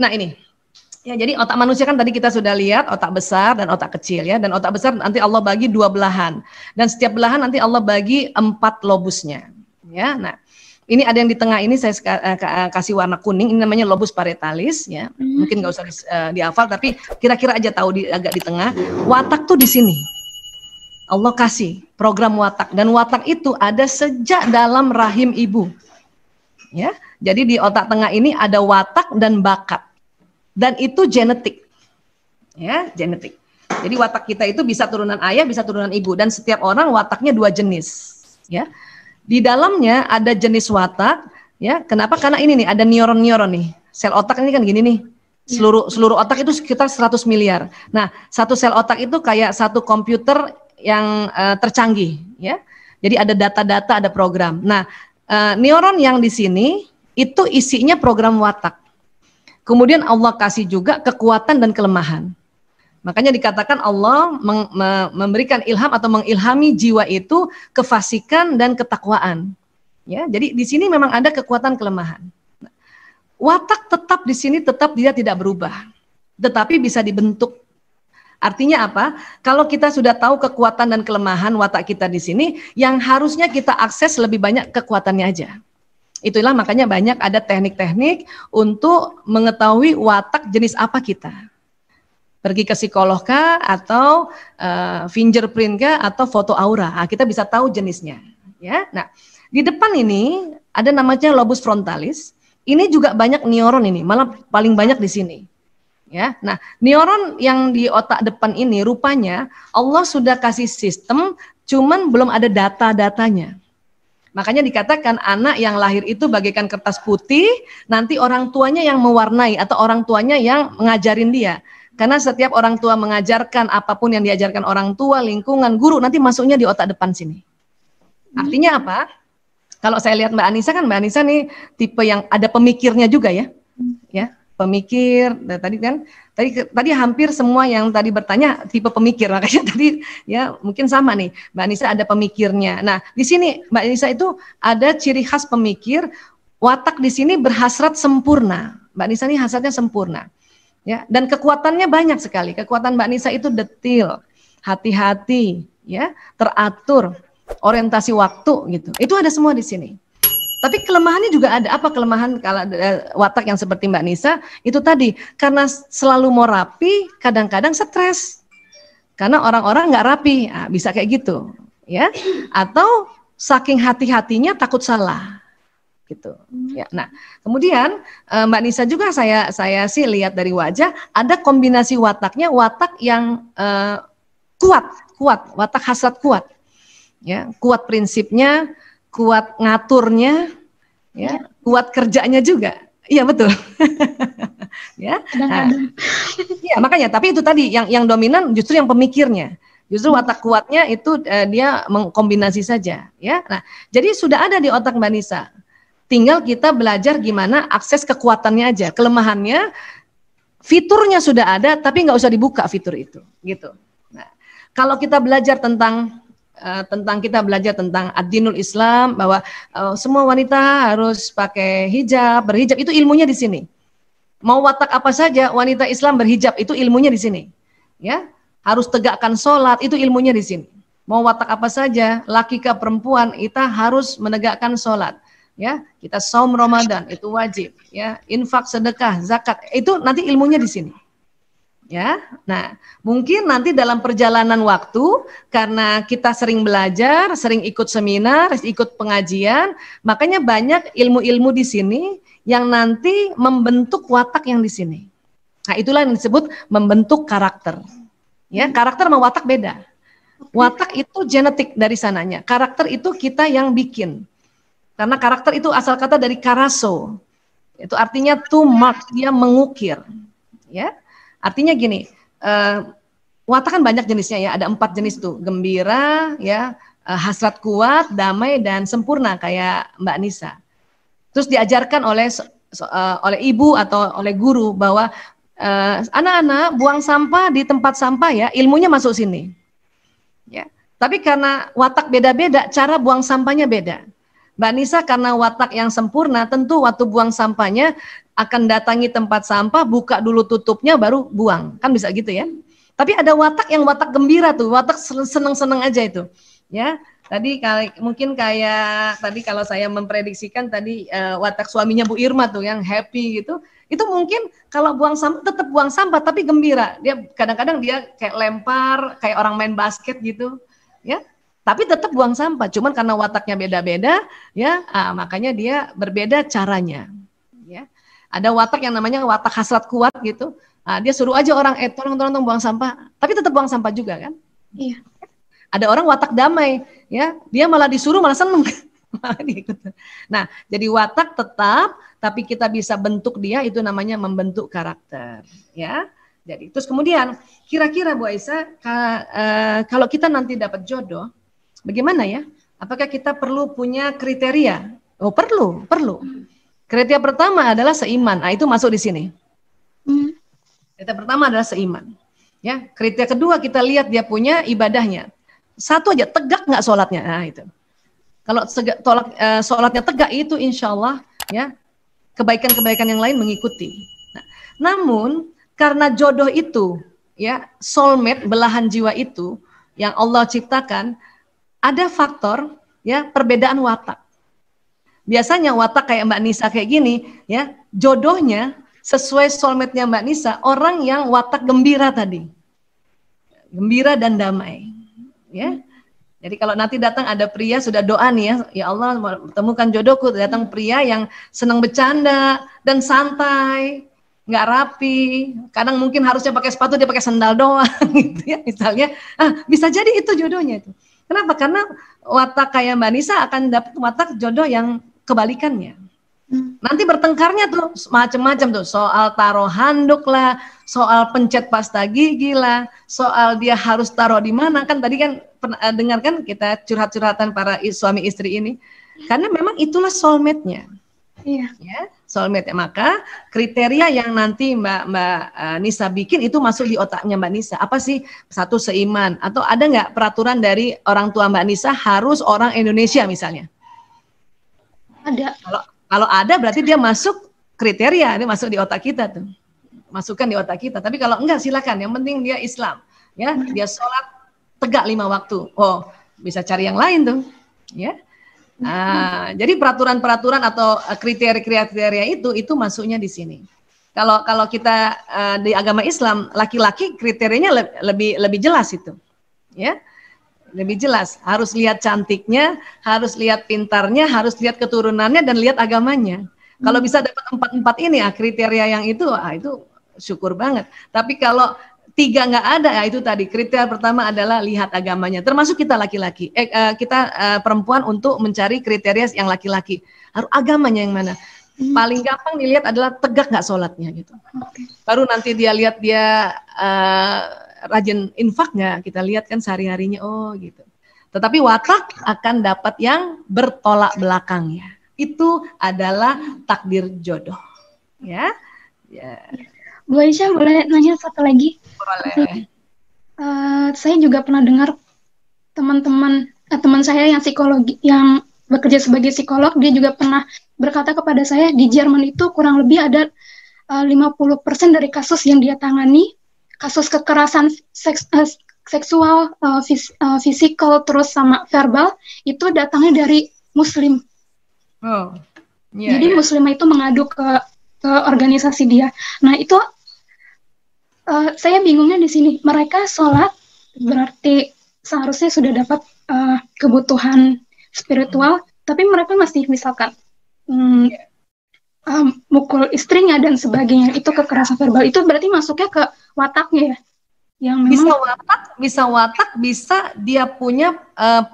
Nah ini, ya jadi otak manusia kan tadi kita sudah lihat otak besar dan otak kecil ya. Dan otak besar nanti Allah bagi 2 belahan. Dan setiap belahan nanti Allah bagi 4 lobusnya. Ya, nah ini ada yang di tengah ini saya kasih warna kuning. Ini namanya lobus parietalis ya. Mungkin nggak usah dihafal, tapi kira-kira aja tahu agak di tengah. Watak tuh di sini. Allah kasih program watak, dan watak itu ada sejak dalam rahim ibu. Ya, jadi di otak tengah ini ada watak dan bakat. Dan itu genetik, ya genetik. Jadi watak kita itu bisa turunan ayah, bisa turunan ibu, dan setiap orang wataknya 2 jenis. Ya, di dalamnya ada jenis watak. Ya, kenapa? Karena ini nih ada neuron nih. Sel otak ini kan gini nih. Seluruh otak itu sekitar 100 miliar. Nah, satu sel otak itu kayak satu komputer yang tercanggih. Ya, jadi ada data-data, ada program. Nah, neuron yang di sini itu isinya program watak. Kemudian Allah kasih juga kekuatan dan kelemahan. Makanya dikatakan Allah memberikan ilham atau mengilhami jiwa itu kefasikan dan ketakwaan. Ya, jadi di sini memang ada kekuatan kelemahan. Watak tetap di sini dia tidak berubah, tetapi bisa dibentuk. Artinya apa? Kalau kita sudah tahu kekuatan dan kelemahan watak kita di sini, yang harusnya kita akses lebih banyak kekuatannya aja. Itulah makanya banyak ada teknik-teknik untuk mengetahui watak jenis apa kita. Pergi ke psikolog kah, atau fingerprint kah, atau foto aura. Nah, kita bisa tahu jenisnya. Ya, nah di depan ini ada namanya lobus frontalis. Ini juga banyak neuron ini, malah paling banyak di sini. Ya, nah neuron yang di otak depan ini rupanya Allah sudah kasih sistem, cuman belum ada data-datanya. Makanya dikatakan anak yang lahir itu bagaikan kertas putih, nanti orang tuanya yang mewarnai atau orang tuanya yang mengajarin dia. Karena setiap orang tua mengajarkan apapun yang diajarkan orang tua, lingkungan, guru, nanti masuknya di otak depan sini. Artinya apa? Kalau saya lihat Mbak Anissa kan, Mbak Anissa nih tipe yang ada pemikirnya juga ya. Ya, pemikir. Tadi hampir semua yang tadi bertanya tipe pemikir, makanya tadi ya mungkin sama nih Mbak Anissa ada pemikirnya. Nah di sini Mbak Anissa itu ada ciri khas pemikir, watak di sini berhasrat sempurna. Mbak Anissa ini hasratnya sempurna, ya, dan kekuatannya banyak sekali. Kekuatan Mbak Anissa itu detil, hati-hati, ya, teratur, orientasi waktu gitu. Itu ada semua di sini. Tapi kelemahannya juga ada. Apa kelemahan kalau watak yang seperti Mbak Nisa? Itu tadi, karena selalu mau rapi, kadang-kadang stres. Karena orang-orang nggak rapi, nah, bisa kayak gitu, ya. Atau saking hati-hatinya takut salah, gitu. Ya. Nah, kemudian Mbak Nisa juga saya sih lihat dari wajah ada kombinasi wataknya, watak yang kuat, watak hasrat kuat, ya, kuat prinsipnya. Kuat ngaturnya, ya, kuat kerjanya juga, iya betul, ya. Nah, ya makanya, tapi itu tadi yang dominan justru yang pemikirnya, justru watak kuatnya itu dia mengkombinasi saja, ya. Nah, jadi sudah ada di otak Mbak Nisa, tinggal kita belajar gimana akses kekuatannya aja, kelemahannya, fiturnya sudah ada, tapi nggak usah dibuka fitur itu, gitu. Nah, kalau kita belajar tentang ad-dinul Islam, bahwa semua wanita harus pakai hijab, berhijab, itu ilmunya di sini. Mau watak apa saja wanita Islam berhijab, itu ilmunya di sini. Ya, harus tegakkan sholat, itu ilmunya di sini. Mau watak apa saja, laki ke perempuan, kita harus menegakkan sholat. Ya, kita saum Ramadan, itu wajib. Ya, infak, sedekah, zakat, itu nanti ilmunya di sini. Ya, nah mungkin nanti dalam perjalanan waktu karena kita sering belajar, sering ikut seminar, ikut pengajian, makanya banyak ilmu-ilmu di sini yang nanti membentuk watak yang di sini. Nah itulah yang disebut membentuk karakter. Ya, karakter sama watak beda. Watak itu genetik dari sananya, karakter itu kita yang bikin. Karena karakter itu asal kata dari karaso, itu artinya to mark, dia mengukir. Ya. Artinya gini, watak kan banyak jenisnya ya, ada 4 jenis tuh, gembira, ya, hasrat kuat, damai, dan sempurna kayak Mbak Nisa. Terus diajarkan oleh ibu atau oleh guru bahwa anak-anak buang sampah di tempat sampah ya, ilmunya masuk sini. Ya, tapi karena watak beda-beda, cara buang sampahnya beda. Mbak Nisa karena watak yang sempurna, tentu waktu buang sampahnya akan datangi tempat sampah, buka dulu tutupnya, baru buang. Kan bisa gitu ya. Tapi ada watak yang watak gembira tuh, watak seneng-seneng aja itu. Ya, tadi mungkin kayak tadi kalau saya memprediksikan tadi watak suaminya Bu Irma tuh yang happy gitu. Itu mungkin kalau buang sampah tetap buang sampah tapi gembira. Dia kadang-kadang dia kayak lempar, kayak orang main basket gitu. Ya, tapi tetap buang sampah, cuman karena wataknya beda-beda, ya, makanya dia berbeda caranya. Ya, ada watak yang namanya watak hasrat kuat gitu. Dia suruh aja orang, tolong buang sampah, tapi tetap buang sampah juga kan? Iya. Ada orang watak damai, ya, dia malah disuruh malah seneng. Nah, jadi watak tetap, tapi kita bisa bentuk dia, itu namanya membentuk karakter, ya. Jadi terus kemudian kira-kira Bu Aisyah, kalau kita nanti dapat jodoh, bagaimana ya? Apakah kita perlu punya kriteria? Oh, perlu. Kriteria pertama adalah seiman. Nah, itu masuk di sini. Kriteria pertama adalah seiman. Ya, kriteria kedua kita lihat dia punya ibadahnya. Satu aja, tegak nggak sholatnya? Nah, itu. Kalau sholatnya tegak, itu insya Allah ya kebaikan-kebaikan yang lain mengikuti. Nah, namun karena jodoh itu, ya soulmate, belahan jiwa itu yang Allah ciptakan, ada faktor ya perbedaan watak. Biasanya watak kayak Mbak Nisa kayak gini, ya jodohnya sesuai soulmate-nya Mbak Nisa, orang yang watak gembira tadi, gembira dan damai, ya. Jadi kalau nanti datang ada pria sudah doa nih ya Allah temukan jodohku, datang pria yang senang bercanda dan santai, nggak rapi, kadang mungkin harusnya pakai sepatu dia pakai sandal doang, gitu ya misalnya, bisa jadi itu jodohnya itu. Kenapa? Karena watak kayak Mbak Nisa akan dapat watak jodoh yang kebalikannya. Nanti bertengkarnya tuh macam-macam tuh, soal taruh handuk lah, soal pencet pasta gigi lah, soal dia harus taruh di mana, kan tadi kan dengarkan kita curhat-curhatan para suami istri ini, karena memang itulah soulmate-nya. Iya. Ya, soulmate. Maka kriteria yang nanti Mbak Nisa bikin itu masuk di otaknya Mbak Nisa. Apa sih? Satu, seiman. Atau ada nggak peraturan dari orang tua Mbak Nisa harus orang Indonesia misalnya? Ada. Kalau ada berarti dia masuk kriteria, dia masuk di otak kita tuh. Masukkan di otak kita. Tapi kalau enggak silakan. Yang penting dia Islam. Ya, dia sholat tegak 5 waktu. Oh, bisa cari yang lain tuh. Ya. Jadi peraturan-peraturan atau kriteria-kriteria itu masuknya di sini. Kalau kita di agama Islam, laki-laki kriterianya lebih jelas itu, ya, lebih jelas. Harus lihat cantiknya, harus lihat pintarnya, harus lihat keturunannya dan lihat agamanya. Kalau bisa dapat 4 ini kriteria yang itu syukur banget. Tapi kalau 3 nggak ada, ya itu tadi kriteria pertama adalah lihat agamanya. Termasuk kita laki-laki, kita perempuan untuk mencari kriteria yang laki-laki. Harus agamanya yang mana? Paling gampang dilihat adalah tegak nggak sholatnya gitu. Baru nanti dia lihat dia rajin infak nggak? Kita lihat kan sehari-harinya, oh gitu. Tetapi watak akan dapat yang bertolak belakangnya. Itu adalah takdir jodoh. Ya. Bu Aisyah boleh nanya satu lagi? Boleh. Saya juga pernah dengar teman saya yang psikologi, yang bekerja sebagai psikolog, dia juga pernah berkata kepada saya di Jerman itu kurang lebih ada 50% dari kasus yang dia tangani, kasus kekerasan seksual, fisikal, terus sama verbal, itu datangnya dari Muslim. Jadi Muslimah itu mengadu ke organisasi dia. Nah itu saya bingungnya di sini. Mereka sholat berarti seharusnya sudah dapat kebutuhan spiritual, tapi mereka masih misalkan mukul istrinya dan sebagainya. Itu kekerasan verbal. Itu berarti masuknya ke wataknya ya? Yang memang bisa watak, bisa dia punya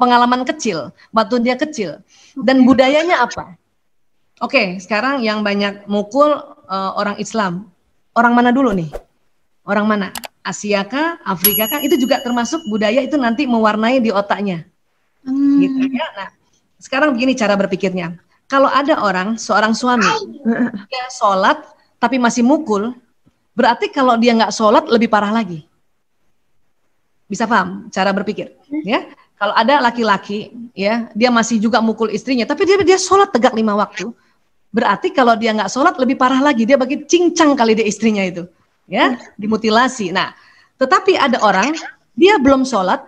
pengalaman kecil, waktu dia kecil. Dan budayanya apa? Oke, sekarang yang banyak mukul orang Islam. Orang mana dulu nih? Orang mana? Asia kah? Afrika kah? Itu juga termasuk budaya, itu nanti mewarnai di otaknya. Gitu ya. Nah, sekarang begini cara berpikirnya. Kalau ada seorang suami, dia sholat tapi masih mukul, berarti kalau dia nggak sholat lebih parah lagi. Bisa paham cara berpikir? Ya. Kalau ada laki-laki, ya, dia masih juga mukul istrinya, tapi dia sholat tegak 5 waktu, Berarti kalau dia nggak sholat lebih parah lagi, dia bagi cincang kali dia istrinya itu, ya, dimutilasi. Nah, tetapi ada orang dia belum sholat,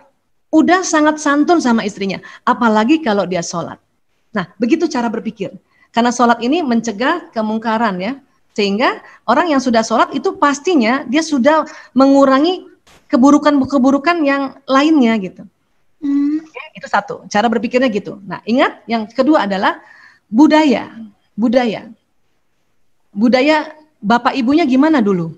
udah sangat santun sama istrinya, apalagi kalau dia sholat. Nah, begitu cara berpikir. Karena sholat ini mencegah kemungkaran ya, sehingga orang yang sudah sholat itu pastinya dia sudah mengurangi keburukan-keburukan yang lainnya gitu. Ya, itu satu, cara berpikirnya gitu. Nah, ingat yang kedua adalah budaya. Budaya bapak ibunya gimana dulu?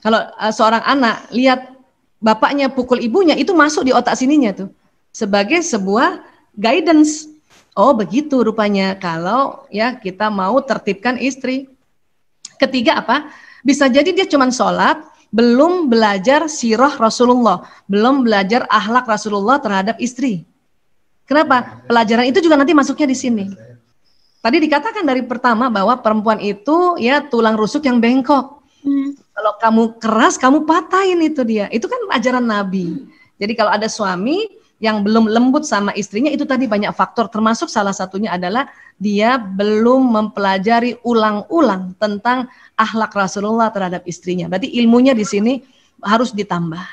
Kalau seorang anak lihat bapaknya pukul ibunya, itu masuk di otak sininya tuh sebagai sebuah guidance. Oh, begitu rupanya kalau ya kita mau tertibkan istri. Ketiga apa? Bisa jadi dia cuma sholat, belum belajar sirah Rasulullah, belum belajar akhlak Rasulullah terhadap istri. Kenapa? Pelajaran itu juga nanti masuknya di sini. Tadi dikatakan dari pertama bahwa perempuan itu ya tulang rusuk yang bengkok. Kalau kamu keras, kamu patahin itu dia. Itu kan ajaran Nabi. Jadi kalau ada suami yang belum lembut sama istrinya, itu tadi banyak faktor. Termasuk salah satunya adalah dia belum mempelajari ulang-ulang tentang akhlak Rasulullah terhadap istrinya. Berarti ilmunya di sini harus ditambah.